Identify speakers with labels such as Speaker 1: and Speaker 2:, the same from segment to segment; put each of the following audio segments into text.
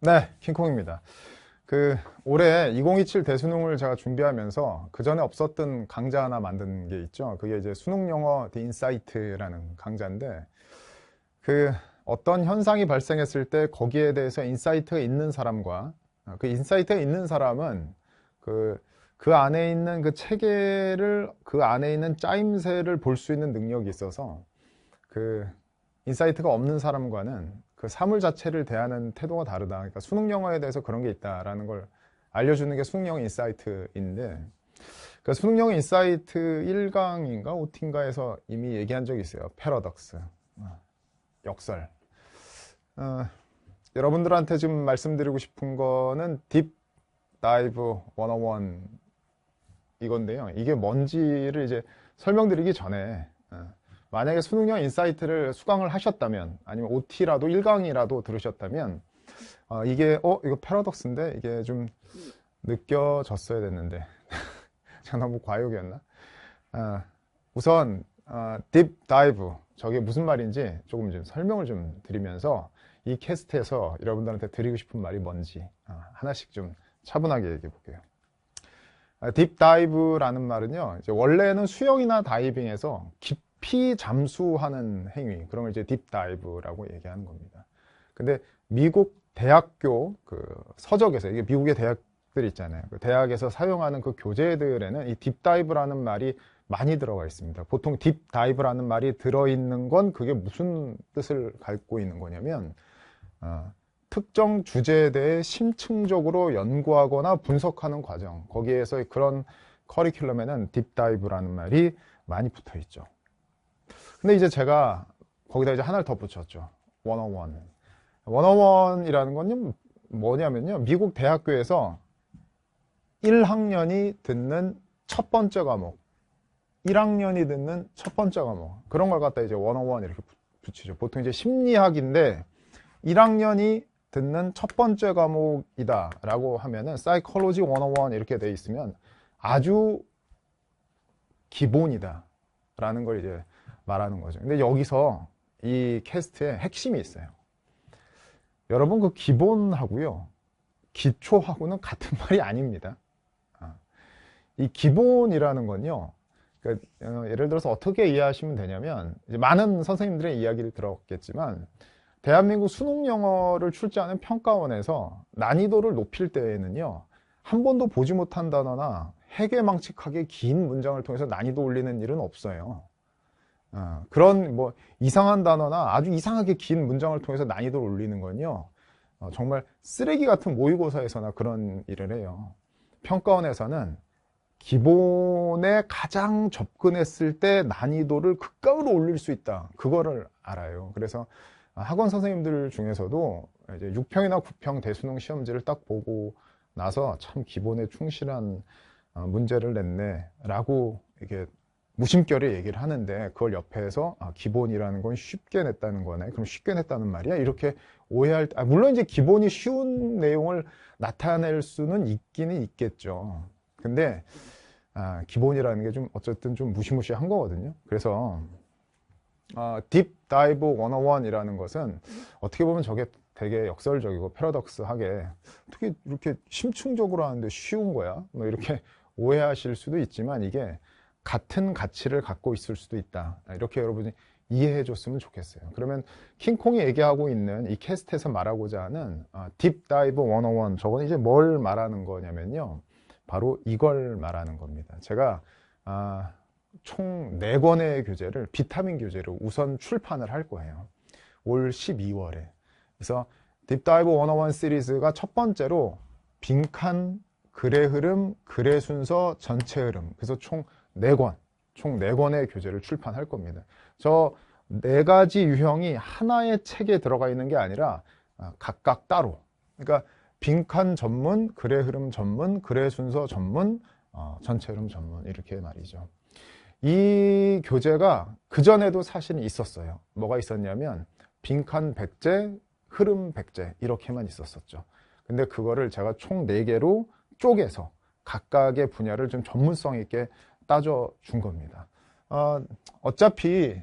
Speaker 1: 네, 킹콩입니다. 올해 2027 대수능을 제가 준비하면서 그 전에 없었던 강좌 하나 만든 게 있죠. 그게 이제 수능 영어 The Insight라는 강좌인데, 그 어떤 현상이 발생했을 때 거기에 대해서 인사이트가 있는 사람과 그 인사이트가 있는 사람은 그 안에 있는 그 체계를, 그 안에 있는 짜임새를 볼 수 있는 능력이 있어서 그 인사이트가 없는 사람과는 그 사물 자체를 대하는 태도가 다르다. 그러니까 수능 영어에 대해서 그런 게 있다라는 걸 알려주는 게 수능 영어 인사이트인데, 그 수능 영어 인사이트 1강인가 5팀가에서 이미 얘기한 적이 있어요. 패러독스, 역설. 어, 여러분들한테 지금 말씀드리고 싶은 거는 딥 다이브 101 이건데요. 이게 뭔지를 이제 설명드리기 전에 만약에 수능형 인사이트를 수강을 하셨다면, 아니면 OT라도 1강이라도 들으셨다면, 이거 패러독스인데 이게 좀 느껴졌어야 됐는데 제가 너무 과욕이었나? 우선 딥 다이브, 저게 무슨 말인지 조금 좀 설명을 좀 드리면서 이 캐스트에서 여러분들한테 드리고 싶은 말이 뭔지 하나씩 좀 차분하게 얘기해 볼게요. 딥 다이브라는 말은요, 이제 원래는 수영이나 다이빙에서 깊이 잠수하는 행위, 그런 걸 이제 딥 다이브라고 얘기하는 겁니다. 근데 미국 대학교 그 서적에서, 이게 미국의 대학들 있잖아요. 그 대학에서 사용하는 그 교재들에는 이 딥 다이브라는 말이 많이 들어가 있습니다. 보통 딥 다이브라는 말이 들어있는 건 그게 무슨 뜻을 갖고 있는 거냐면, 특정 주제에 대해 심층적으로 연구하거나 분석하는 과정, 거기에서 그런 커리큘럼에는 딥다이브라는 말이 많이 붙어 있죠. 근데 이제 제가 거기다 이제 하나를 더 붙였죠. 101. 101이라는 건 뭐냐면요, 미국 대학교에서 1학년이 듣는 첫 번째 과목, 1학년이 듣는 첫 번째 과목, 그런 걸 갖다 이제 101 이렇게 붙이죠. 보통 이제 심리학인데 1학년이 듣는 첫 번째 과목이다 라고 하면은 사이콜로지 101 이렇게 돼 있으면 아주 기본이다 라는 걸 이제 말하는 거죠. 근데 여기서 이 캐스트에 핵심이 있어요. 여러분, 그 기본하고요 기초하고는 같은 말이 아닙니다. 이 기본이라는 건요, 그러니까 예를 들어서 어떻게 이해하시면 되냐면, 이제 많은 선생님들의 이야기를 들었겠지만, 대한민국 수능 영어를 출제하는 평가원에서 난이도를 높일 때에는요, 한 번도 보지 못한 단어나 해괴망측하게 긴 문장을 통해서 난이도 올리는 일은 없어요. 그런 뭐 이상한 단어나 아주 이상하게 긴 문장을 통해서 난이도를 올리는 건요, 정말 쓰레기 같은 모의고사에서나 그런 일을 해요. 평가원에서는 기본에 가장 접근했을 때 난이도를 극강으로 올릴 수 있다, 그거를 알아요. 그래서 학원 선생님들 중에서도 이제 6평이나 9평 대수능 시험지를 딱 보고 나서 참 기본에 충실한 문제를 냈네 라고 이게 무심결에 얘기를 하는데, 그걸 옆에서 기본이라는 건 쉽게 냈다는 거네, 그럼 쉽게 냈다는 말이야, 이렇게 오해할 때, 물론 이제 기본이 쉬운 내용을 나타낼 수는 있기는 있겠죠. 근데 기본이라는 게 좀 어쨌든 좀 무시무시한 거거든요. 그래서 딥 다이브 101이라는 것은 어떻게 보면 저게 되게 역설적이고 패러독스하게, 어떻게 이렇게 심층적으로 하는데 쉬운 거야? 뭐 이렇게 오해하실 수도 있지만, 이게 같은 가치를 갖고 있을 수도 있다, 이렇게 여러분이 이해해 줬으면 좋겠어요. 그러면 킹콩이 얘기하고 있는 이 캐스트에서 말하고자 하는 딥 다이브 101, 저건 이제 뭘 말하는 거냐면요, 바로 이걸 말하는 겁니다. 제가 총 4권의 교재를 비타민 교재로 우선 출판을 할 거예요, 올 12월에. 그래서 딥다이브 101 시리즈가 첫 번째로 빈칸, 글의 흐름, 글의 순서, 전체 흐름, 그래서 총 4권의 교재를 출판할 겁니다. 저 4가지 유형이 하나의 책에 들어가 있는 게 아니라 각각 따로, 그러니까 빈칸 전문, 글의 흐름 전문, 글의 순서 전문, 전체 흐름 전문, 이렇게 말이죠. 이 교재가 그전에도 사실은 있었어요. 뭐가 있었냐면 빈칸 100제, 흐름 100제 이렇게만 있었었죠. 근데 그거를 제가 총 4개로 쪼개서 각각의 분야를 좀 전문성 있게 따져준 겁니다. 어차피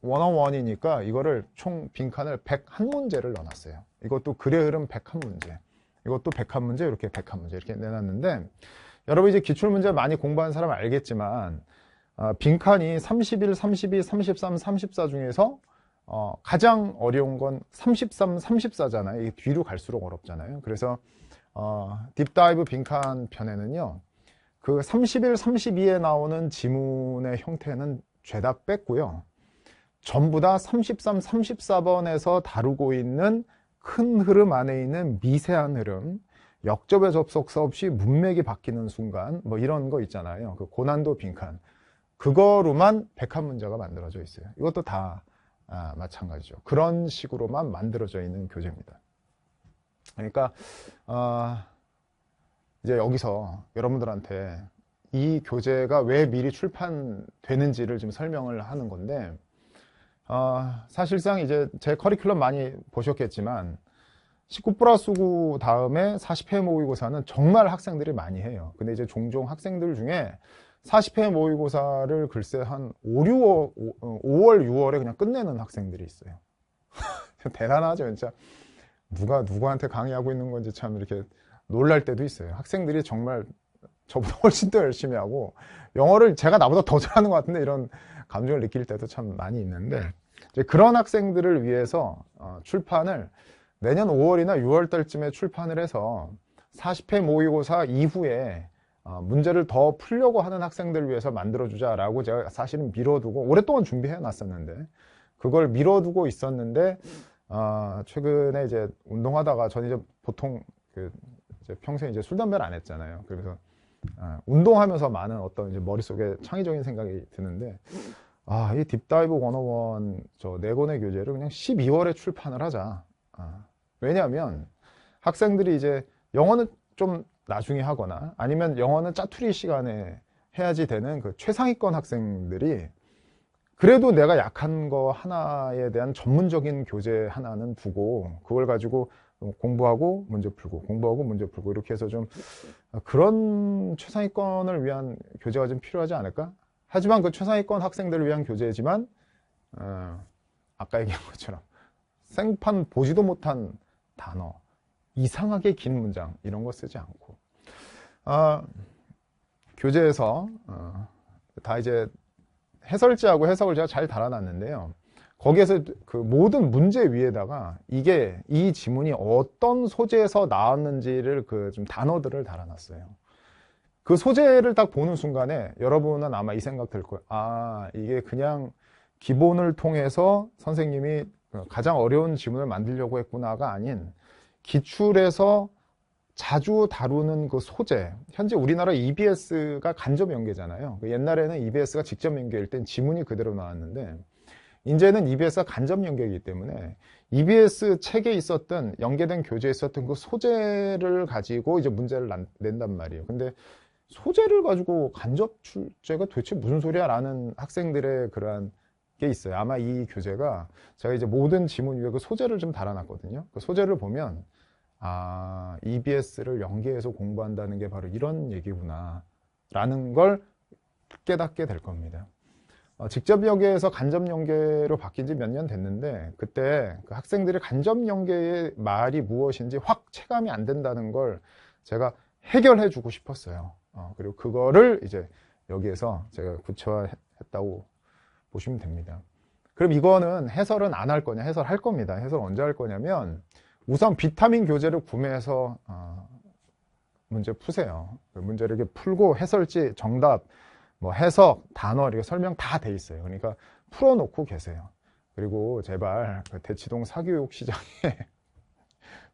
Speaker 1: 원어원이니까 이거를 총 빈칸을 101문제를 넣어놨어요. 이것도 글의 흐름 101문제, 이것도 101문제, 이렇게 101문제 이렇게 내놨는데, 여러분 이제 기출문제 많이 공부한 사람은 알겠지만 빈칸이 31, 32, 33, 34 중에서 가장 어려운 건 33, 34잖아요. 이게 뒤로 갈수록 어렵잖아요. 그래서 딥다이브 빈칸 편에는요, 그 31, 32에 나오는 지문의 형태는 죄다 뺐고요, 전부 다 33, 34번에서 다루고 있는 큰 흐름 안에 있는 미세한 흐름, 역접의 접속사 없이 문맥이 바뀌는 순간, 뭐 이런 거 있잖아요. 그 고난도 빈칸, 그거로만 101문제가 만들어져 있어요. 이것도 다 마찬가지죠. 그런 식으로만 만들어져 있는 교재입니다. 그러니까 이제 여기서 여러분들한테 이 교재가 왜 미리 출판되는지를 좀 설명을 하는 건데, 사실상 이제 제 커리큘럼 많이 보셨겠지만 19+9 다음에 40회 모의고사는 정말 학생들이 많이 해요. 근데 이제 종종 학생들 중에 40회 모의고사를 글쎄 한 5월, 6월에 그냥 끝내는 학생들이 있어요. 대단하죠, 진짜. 누가 누구한테 강의하고 있는 건지 참 이렇게 놀랄 때도 있어요. 학생들이 정말 저보다 훨씬 더 열심히 하고, 영어를 제가 나보다 더 잘하는 것 같은데, 이런 감정을 느낄 때도 참 많이 있는데, 이제 그런 학생들을 위해서 출판을 내년 5월이나 6월 달쯤에 출판을 해서 40회 모의고사 이후에 문제를 더 풀려고 하는 학생들을 위해서 만들어주자라고 제가 사실은 미뤄두고 오랫동안 준비해 놨었는데, 그걸 미뤄두고 있었는데, 최근에 이제 운동하다가 저는 이제 보통 이제 평소에 이제 술, 담배를 안 했잖아요. 그래서 운동하면서 많은 어떤 이제 머릿속에 창의적인 생각이 드는데, 이 딥다이브 101 저 4권의 교재를 그냥 12월에 출판을 하자. 왜냐하면 학생들이 이제 영어는 좀 나중에 하거나 아니면 영어는 짜투리 시간에 해야지 되는 그 최상위권 학생들이 그래도 내가 약한 거 하나에 대한 전문적인 교재 하나는 두고 그걸 가지고 공부하고 문제 풀고 공부하고 문제 풀고 이렇게 해서 좀 그런 최상위권을 위한 교재가 좀 필요하지 않을까? 하지만 그 최상위권 학생들을 위한 교재지만 아까 얘기한 것처럼 생판 보지도 못한 단어, 이상하게 긴 문장 이런 거 쓰지 않고 교재에서 다 이제 해설지하고 해석을 제가 잘 달아놨는데요. 거기에서 그 모든 문제 위에다가 이 지문이 어떤 소재에서 나왔는지를 그 좀 단어들을 달아놨어요. 그 소재를 딱 보는 순간에 여러분은 아마 이 생각 들 거예요. 이게 그냥 기본을 통해서 선생님이 가장 어려운 지문을 만들려고 했구나가 아닌 기출에서 자주 다루는 그 소재. 현재 우리나라 EBS가 간접 연계잖아요. 옛날에는 EBS가 직접 연계일 땐 지문이 그대로 나왔는데 이제는 EBS가 간접 연계이기 때문에 EBS 책에 있었던 연계된 교재에 있었던 그 소재를 가지고 이제 문제를 낸단 말이에요. 근데 소재를 가지고 간접 출제가 도대체 무슨 소리야? 라는 학생들의 그러한 게 있어요. 아마 이 교재가 제가 이제 모든 지문 위에 그 소재를 좀 달아놨거든요. 그 소재를 보면 EBS를 연계해서 공부한다는 게 바로 이런 얘기구나 라는 걸 깨닫게 될 겁니다. 직접 연계에서 간접 연계로 바뀐 지 몇 년 됐는데 그때 그 학생들이 간접 연계의 말이 무엇인지 확 체감이 안 된다는 걸 제가 해결해 주고 싶었어요. 그리고 그거를 이제 여기에서 제가 구체화했다고 보시면 됩니다. 그럼 이거는 해설은 안 할 거냐? 해설할 겁니다. 해설 언제 할 거냐면 우선 비타민 교재를 구매해서 문제 푸세요. 문제를 이렇게 풀고 해설지, 정답, 뭐 해석, 단어 이렇게 설명 다 돼 있어요. 그러니까 풀어놓고 계세요. 그리고 제발 그 대치동 사교육 시장에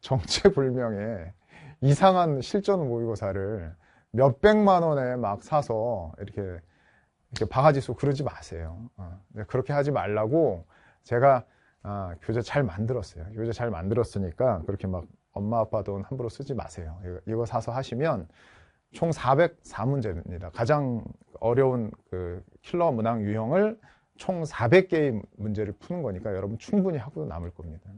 Speaker 1: 정체불명의 이상한 실전 모의고사를 몇백만 원에 막 사서 이렇게 바가지 쏘고 그러지 마세요. 그렇게 하지 말라고 제가 교재 잘 만들었어요. 교재 잘 만들었으니까 그렇게 막 엄마 아빠 돈 함부로 쓰지 마세요. 이거 사서 하시면 총 404문제입니다. 가장 어려운 그 킬러 문항 유형을 총 400개의 문제를 푸는 거니까 여러분 충분히 하고 남을 겁니다.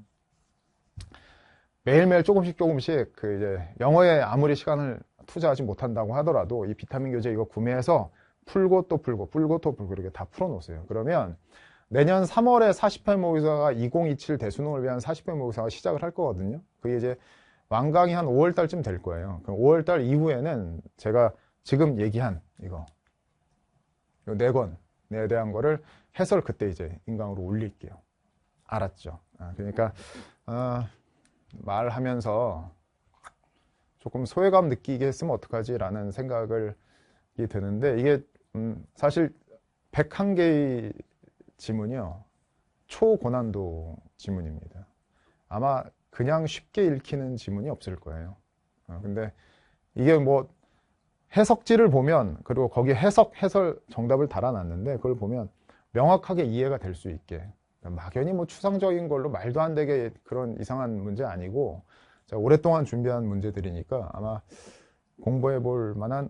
Speaker 1: 매일매일 조금씩 그 이제 영어에 아무리 시간을 투자하지 못한다고 하더라도 이 비타민 교재 이거 구매해서 풀고 또 풀고 풀고 또 풀고 이렇게 다 풀어 놓으세요. 그러면 내년 3월에 40회 모의고사가 2027 대수능을 위한 40회 모의고사가 시작을 할 거거든요. 그게 이제 완강히 한 5월 달쯤 될 거예요. 그럼 5월 달 이후에는 제가 지금 얘기한 이거 요 4권에 대한 거를 해설 그때 이제 인강으로 올릴게요. 알았죠? 그러니까 말하면서 조금 소외감 느끼게 했으면 어떡하지 라는 생각이 드는데, 이게 사실 101개의 지문이요, 초고난도 지문입니다. 아마 그냥 쉽게 읽히는 지문이 없을 거예요. 근데 이게 뭐 해석지를 보면, 그리고 거기에 해설 정답을 달아놨는데 그걸 보면 명확하게 이해가 될 수 있게, 막연히 뭐 추상적인 걸로 말도 안 되게 그런 이상한 문제 아니고 오랫동안 준비한 문제들이니까 아마 공부해 볼 만한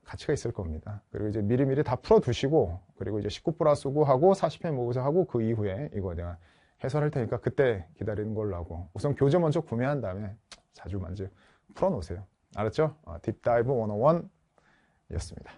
Speaker 1: 가치가 있을 겁니다. 그리고 이제 미리미리 다 풀어두시고, 그리고 이제 19+9 하고 40회 모의고사 하고 그 이후에 이거 내가 해설할 테니까 그때 기다리는 걸로 하고, 우선 교재 먼저 구매한 다음에 자주 풀어놓으세요. 알았죠? 딥다이브 101 였습니다.